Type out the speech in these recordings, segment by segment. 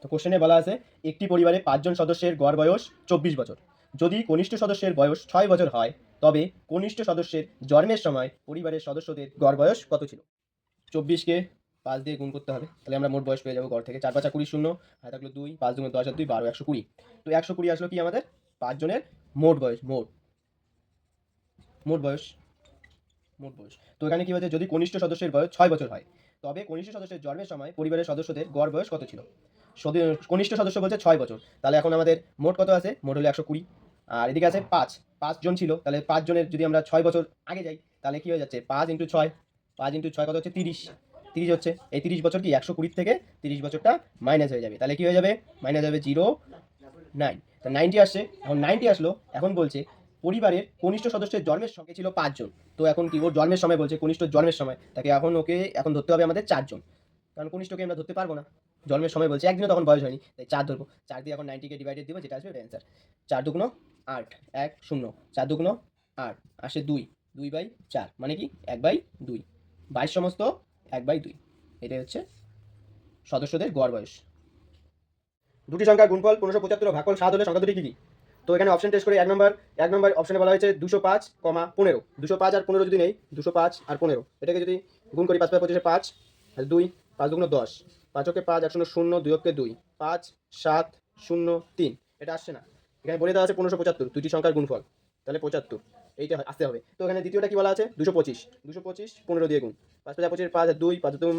তো কোশ্চেনে বলা আছে একটি পরিবারে 5 জন সদস্যের গড় বয়স 24 বছর। যদি কনিষ্ঠ সদস্যের বয়স 6 বছর হয় তবে কনিষ্ঠ সদস্যের জন্মের সময় পরিবারের সদস্যদের গড় বয়স কত ছিল? 24কে 5 দিয়ে গুণ করতে হবে, তাহলে আমরা মোট বয়স পেয়ে যাবো গড় থেকে। 4 5 20 শূন্য, আর থাকলো 2, 5 2 10 আর 2 12, 120। তো 120 আসলো কি আমাদের 5 জনের মোট বয়স, মোট বয়স। তো এখানে কি হয়েছে, যদি কনিষ্ঠ সদস্যের বয়স 6 বছর হয় তবে কনিষ্ঠ সদস্যের জন্মের সময় পরিবারের সদস্যদের গড় বয়স কত ছিল? কনিষ্ঠ সদস্য বলছে 6 বছর, তাহলে এখন আমাদের মোট কত আছে? মোট হলো 120। আর এদিকে আছে 5 জন ছিল, তাহলে 5 জনের যদি আমরা 6 বছর আগে যাই তাহলে কি হয়ে যাচ্ছে 5 ইন্টু 6, 5 ইন্টু 6 কত হচ্ছে 30। 30 হচ্ছে, এই 30 বছর কি 120 থেকে 30 বছরটা মাইনাস হয়ে যাবে, তাহলে কি হয়ে যাবে মাইনাস হবে 0.9। তা 90 আসছে, এখন 90 আসলো। এখন বলছে পরিবারের কনিষ্ঠ সদস্যের জন্মের সংখ্যা ছিল 5 জন। তো এখন কি ওর জন্মের সময় বলছে, কনিষ্ঠ জন্মের সময়, তাকে এখন ধরতে হবে আমাদের 4 জন, কারণ কনিষ্ঠকে আমরা ধরতে পারবো না। জন্মের সময় বলছে, একদিনও তখন বয়স হয়নি, তাই 4 ধরবো। 4 দিয়ে এখন 90কে ডিভাইডেড দিব, যেটা আসবে ওটা অ্যান্সার। 4 দুগুণ 8, 1 0, 4 দুগুণ 8 আসে 2, 2/4 মানে কি 1/2, 22 সমস্ত 1/2। এটাই হচ্ছে সদস্যদের গড় বয়স। দুটি সংখ্যার গুণফল 1575 ও ভাগফল 7 হলে সংখ্যা দুটি কি কি? তো এখানে অপশন টেস্ট করে এক নম্বর অপশনে বলা হয়েছে 205, 15। 205 আর 15 যদি নেই, 205 আর 15 এটাকে যদি গুণ করি, 5 5 25 5 আর 2, 5 দুগুণ 10, 5 ওকে 5, 1 0 0, 2 ওকে 2, 5 7 0 3। এটা আসছে না, এখানে বলে দেওয়া আছে 1575 দুটি সংখ্যার গুণফল, তাহলে 75 এইটা আসতে হবে। তো এখানে দ্বিতীয়টা কি বলা আছে 225, 15 দিয়ে গুণ, 5 5 25 5 আর 2, 5 দুগুণ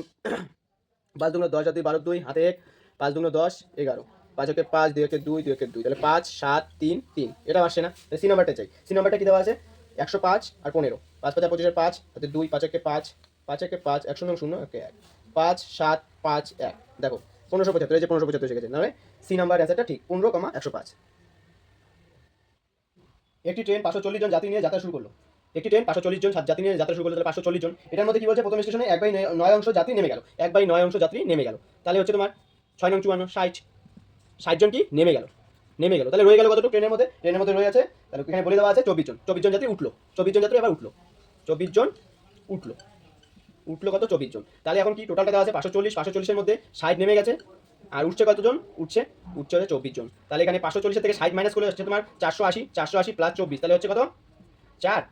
5 দুগুণ 10 আর 2 12, 2 হাতে 1, 5 দুগুণ 10 11, 5 ওকে 5, 2 ওকে 2, 2 ওকে 2, তাহলে 5 7 3 3। এটা আসছে না, তাহলে সি নাম্বারটা চাই। সি নাম্বারটা কি দেওয়া আছে 105 আর 15, 5 5 25 5 হাতে 2, 5 ওকে 5, 5 ওকে 5, 1 0 0 ওকে 1, 5 7 5 1। দেখো 1575, এই যে 1575 এসে গেছে, তাহলে সি নাম্বার অ্যান্সারটা ঠিক 15,105। একটি ট্রেন 540 জন যাত্রী নিয়ে যাত্রা শুরু করলো। একটি ট্রেন 540 জন যাত্রী নিয়ে যাত্রা শুরু করলো, তাহলে 540 জন। এটার মধ্যে কি বলছে, প্রথম স্টেশনে 1/9 অংশ যাত্রী নেমে গেল, 1/9 অংশ যাত্রী নেমে গেল। তাহলে হচ্ছে তোমার 6 নং 54, 60 জন কি নেমে গেল, তাহলে রয়ে গেল কতটুকু ট্রেনের মধ্যে রয়ে আছে, তাহলে এখানে বলে দেওয়া আছে 24 জন। 24 জন যাত্রী উঠলো, 24 জন যাত্রী এবার উঠলো, 24 জন উঠলো, কত 24 জন। তাহলে এখন কি টোটালটা দেওয়া আছে 540, 540-এর মধ্যে 60 নেমে গেছে, আর উঠছে কতজন, উঠছে হচ্ছে 24 জন। তাহলে এখানে 540 থেকে 60 মাইনাস করলে হচ্ছে তোমার 480, 480 প্লাস 24, তাহলে হচ্ছে কত 4,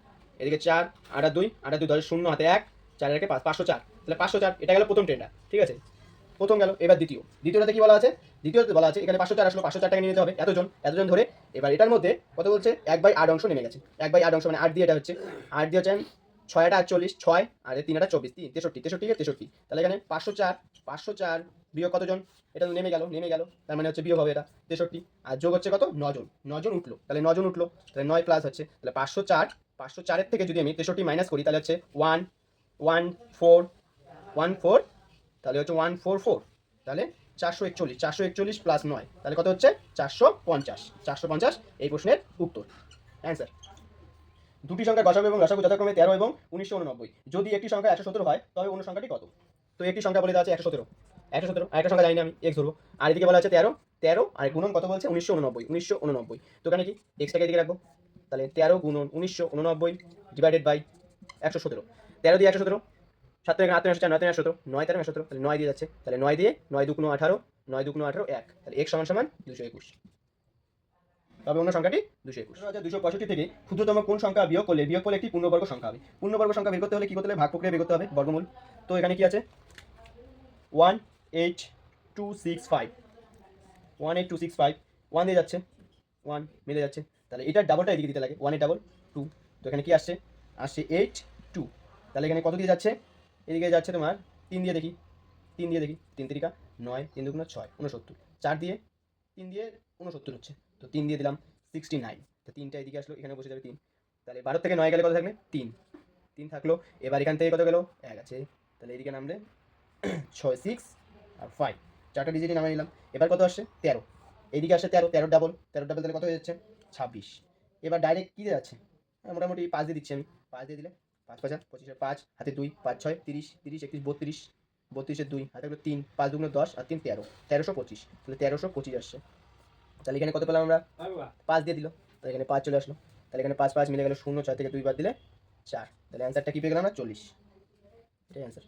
এদিকে 4 8 আর 2, 8 আর 2 10, 0 হাতে 1, 4 এর 5, 504। তাহলে 504, এটা গেল প্রথম ট্রেনটা, ঠিক আছে, প্রথম গেল। এবার দ্বিতীয়টাতে কি বলা আছে, দ্বিতীয়তে বলা আছে এখানে 504 আসলো, 504 টাকা নিয়ে নিতে হবে এতজন ধরে। এবার এটার মধ্যে কত বলছে 1/8 অংশ নেমে গেছে, 1/8 অংশ মানে 8 দিয়ে, এটা হচ্ছে 8 দিয়ে হচ্ছে 6 8 48, 6 আর 3 8 24, 3 63, 63। তাহলে এখানে 504 বিয়োগ কতজন, এটা তো নেমে গেল, তার মানে হচ্ছে বিয়োগ হবে এটা 63, আর যোগ হচ্ছে কত 9 জন, 9 জন উঠলো, তাহলে 9 জন উঠলো, তাহলে 9 প্লাস হচ্ছে, তাহলে 504 থেকে যদি আমি 63 মাইনাস করি তাহলে হচ্ছে 114, তাহলে হচ্ছে 144, তাহলে 441 প্লাস 9, তাহলে কত হচ্ছে 450। এই প্রশ্নের উত্তর, অ্যান্সার। দুটি সংখ্যা গসাগু এবং লসাগু যথাক্রমে 13 এবং 1989। যদি একটি সংখ্যা 117 হয় তবে অন্য সংখ্যাটি কত? তো একটি সংখ্যা বলে দেওয়া আছে 117, আর একটা সংখ্যা জানি না আমি, x ধরবো। আর এদিকে বলা আছে 13 আর গুণন কত বলছে 1989। তো এখানে কি এক্সটাকে এদিকে রাখবো, তাহলে 13 গুণন 1989 ডিভাইডেড বাই 117। 13 দিয়ে 117, 7 থেকে 8 আসছে, 9 থেকে 17, 9 13 17, তাহলে 9 দিয়ে যাচ্ছে, তাহলে 9 দিয়ে 9 দুগুণ 18, 9 দুগুণ 18 1, তাহলে x সমান 221। তবে অন্য সংখ্যাটি 221। 265 থেকে ক্ষুদ্রতম কোন সংখ্যা বিয়োগ করলে বিয়োগফল একটি পূর্ণবর্গ সংখ্যা হবে? পূর্ণবর্গ সংখ্যা বের করতে হলে কি করতে হবে, ভাগ প্রক্রিয়া বের করতে হবে, বর্গমূল। তো এখানে কি আছে 18265, 18265, 1 দিয়ে যাচ্ছে, 1 মিলে যাচ্ছে, তাহলে এটার ডাবলটা এদিকে দিতে লাগে, 1 এর ডাবল 2। তো এখানে কি আসছে 82, তাহলে এখানে কত দিয়ে যাচ্ছে, এদিকে যাচ্ছে তোমার 3 দিয়ে দেখি, 3 তিরিকা 9, 3 দুগুণ 6, 69, 4 দিয়ে 3 দিয়ে 69 হচ্ছে, তো 3 দিয়ে দিলাম 69, তো 3টা এদিকে আসলো, এখানে বসে যাবে 3, তাহলে 12 থেকে 9 গেলে কত থাকলে 3 থাকলো। এবার এখান থেকে কত গেল 1 আছে, তাহলে এদিকে নামলে 6 6 আর 5, 4টা ডিজিটই নামিয়ে নিলাম। এবার কত আসছে 13, এইদিকে আসছে 13 ডাবল তাহলে কত হয়ে যাচ্ছে 26। এবার ডাইরেক্ট কী দিয়ে যাচ্ছে, মোটামুটি 5 দিয়ে দিচ্ছি আমি, 5 দিয়ে দিলে 5 5 25, 5 হাতে 2, 5 6 30, 30 31 32, 32-এর 2 হাতে 3, 5 দুগুণ 10 আর 3 13, 1325, তাহলে 1325 আসছে। তাহলে এখানে কত পেলাম আমরা 5 দিয়ে দিল, তাহলে এখানে 5 চলে আসলো, তাহলে এখানে 5 5 মিলে গেল 0, 6 থেকে 2 বাদ দিলে 4, তাহলে অ্যান্সারটা কি পেয়ে গেলাম আমরা 40, এটাই অ্যান্সার।